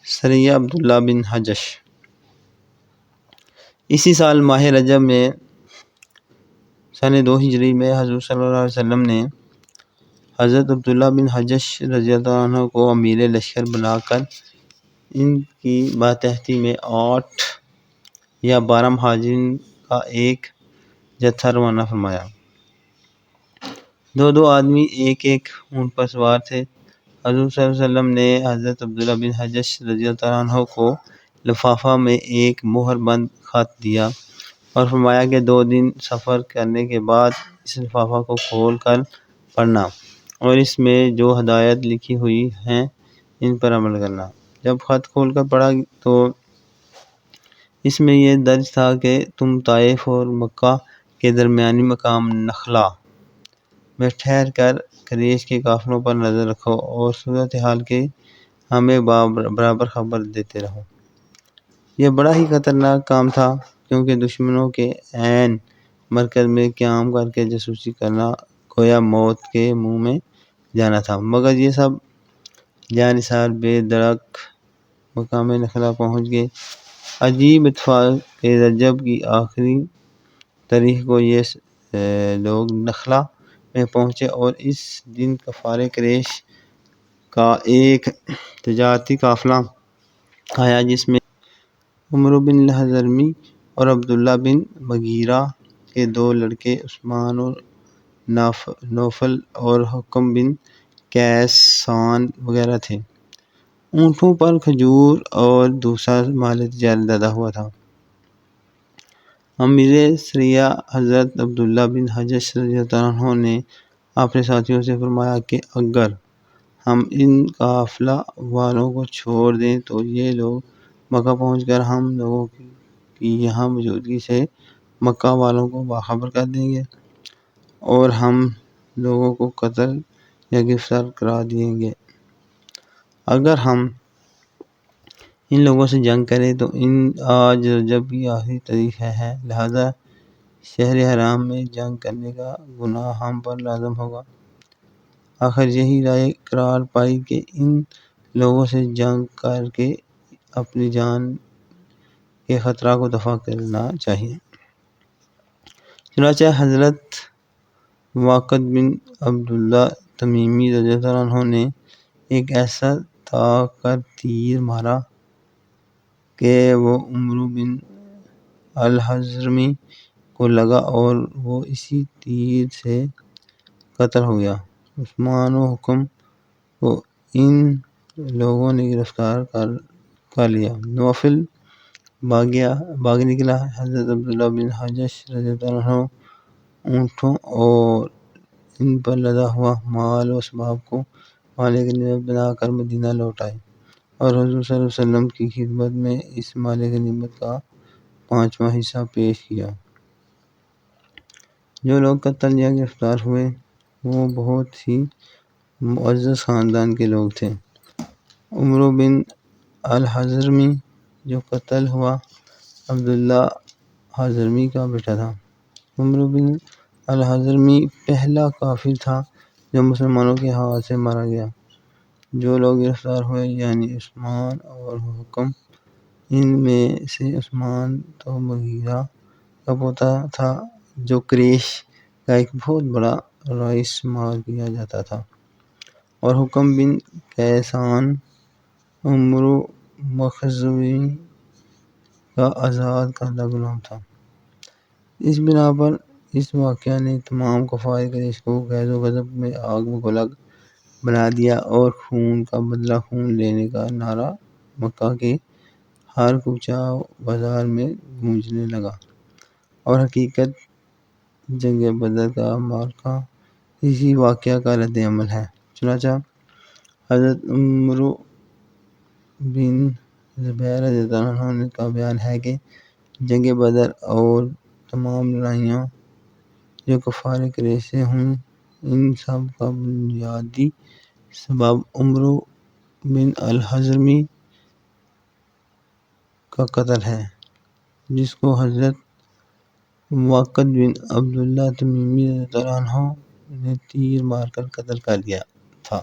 سریہ عبداللہ بن حجش۔ اسی سال ماہ رجب میں سن 2 ہجری میں حضور صلی اللہ علیہ وسلم نے حضرت عبداللہ بن حجش رضی اللہ عنہ کو امیر لشکر بنا کر ان کی ماتحتی میں 8 یا 12 مہاجرین کا ایک جتھا روانہ فرمایا۔ 2 آدمی ایک اونٹ پر سوار تھے۔ حضور صلی اللہ علیہ وسلم نے حضرت عبداللہ بن حجش رضی اللہ عنہ کو لفافہ میں ایک مہر بند خط دیا اور فرمایا کہ 2 دن سفر کرنے کے بعد اس لفافہ کو کھول کر پڑھنا اور اس میں جو ہدایات لکھی ہوئی ہیں ان پر عمل کرنا۔ جب خط کھول کر پڑھا تو اس میں یہ درج تھا کہ تم طائف اور مکہ کے درمیانی مقام نخلا میں ٹھہر کر قریش کے قافلوں پر نظر رکھو اور صورتحال کی ہمیں برابر خبر دیتے رہو۔ یہ بڑا ہی خطرناک کام تھا کیونکہ دشمنوں کے عین مرکز میں قیام کر کے جاسوسی کرنا گویا موت کے منہ میں جانا تھا، مگر یہ سب جانثار بے دڑک مقام نخلا پہنچ گئے۔ عجیب اتفاق کہ رجب کی آخری تاریخ کو یہ لوگ نخلا میں پہنچے اور اس دن کفار قریش کا ایک تجارتی قافلہ آیا جس میں عمرو بن الحضرمی اور عبداللہ بن مغیرہ کے 2 لڑکے عثمان اور نوفل اور حکم بن کیسان وغیرہ تھے۔ اونٹوں پر کھجور اور دوسرا مال تجارت لدا ہوا تھا۔ امیر سریہ حضرت عبداللہ بن حجش رضی اللہ عنہ نے اپنے ساتھیوں سے فرمایا کہ اگر ہم ان قافلہ والوں کو چھوڑ دیں تو یہ لوگ مکہ پہنچ کر ہم لوگوں کی یہاں موجودگی سے مکہ والوں کو باخبر کر دیں گے اور ہم لوگوں کو قتل یا گرفتار کرا دیں گے۔ اگر ہم ان لوگوں سے جنگ کریں تو آج رجب کی آخری تاریخ ہے، لہذا شہر حرام میں جنگ کرنے کا گناہ ہم پر لازم ہوگا۔ آخر یہی رائے قرار پائی کہ ان لوگوں سے جنگ کر کے اپنی جان کے خطرہ کو دفع کرنا چاہیے۔ چنانچہ حضرت واقد بن عبداللہ تمیمی رضی اللہ عنہ نے ایک ایسا طاق کر تیر مارا کہ وہ عمرو بن الحضرمی کو لگا اور وہ اسی تیر سے قتل ہو گیا۔ عثمان و حکم کو ان لوگوں نے گرفتار کر لیا۔ نوفل بھاگ نکلا۔ حضرت عبداللہ بن حجش رضی اللہ عنہ اونٹوں اور ان پر لدا ہوا مال و اسباب کو مال غنیمت بنا کر مدینہ لوٹ آئے اور حضور صلی اللہ علیہ وسلم کی خدمت میں اس مال غنیمت کا 5واں حصہ پیش کیا۔ جو لوگ قتل یا گرفتار ہوئے وہ بہت ہی معزز خاندان کے لوگ تھے۔ عمرو بن الحضرمی جو قتل ہوا عبداللہ حضرمی کا بیٹا تھا۔ عمرو بن الحضرمی پہلا کافر تھا جو مسلمانوں کے ہاتھ سے مارا گیا۔ جو لوگ گرفتار ہوئے یعنی عثمان اور حکم، ان میں سے عثمان تو مغیرہ کا پوتا تھا جو قریش کا ایک بہت بڑا رئیس شمار کیا جاتا تھا، اور حکم بن کیسان عمرو مخزومی کا آزاد کردہ غلام تھا۔ اس بنا پر اس واقعہ نے تمام کفار قریش کو غیظ و غضب میں آگ بگولا بنا دیا اور خون کا بدلہ خون لینے کا نعرہ مکہ کے ہر کوچہ بازار میں گونجنے لگا، اور حقیقت جنگ بدر کا معرکہ اسی واقعہ کا رد عمل ہے۔ چنانچہ حضرت عمرو بن زبیر رضی اللہ عنہ کا بیان ہے کہ جنگ بدر اور تمام لڑائیاں جو کفار قریش سے ہوئیں ان سب کا بنیادی سبب عمرو بن الحضرمی کا قتل ہے، جس کو حضرت واقد بن عبداللہ تمیمی رضی اللہ عنہ نے تیر مار کر قتل کر دیا تھا۔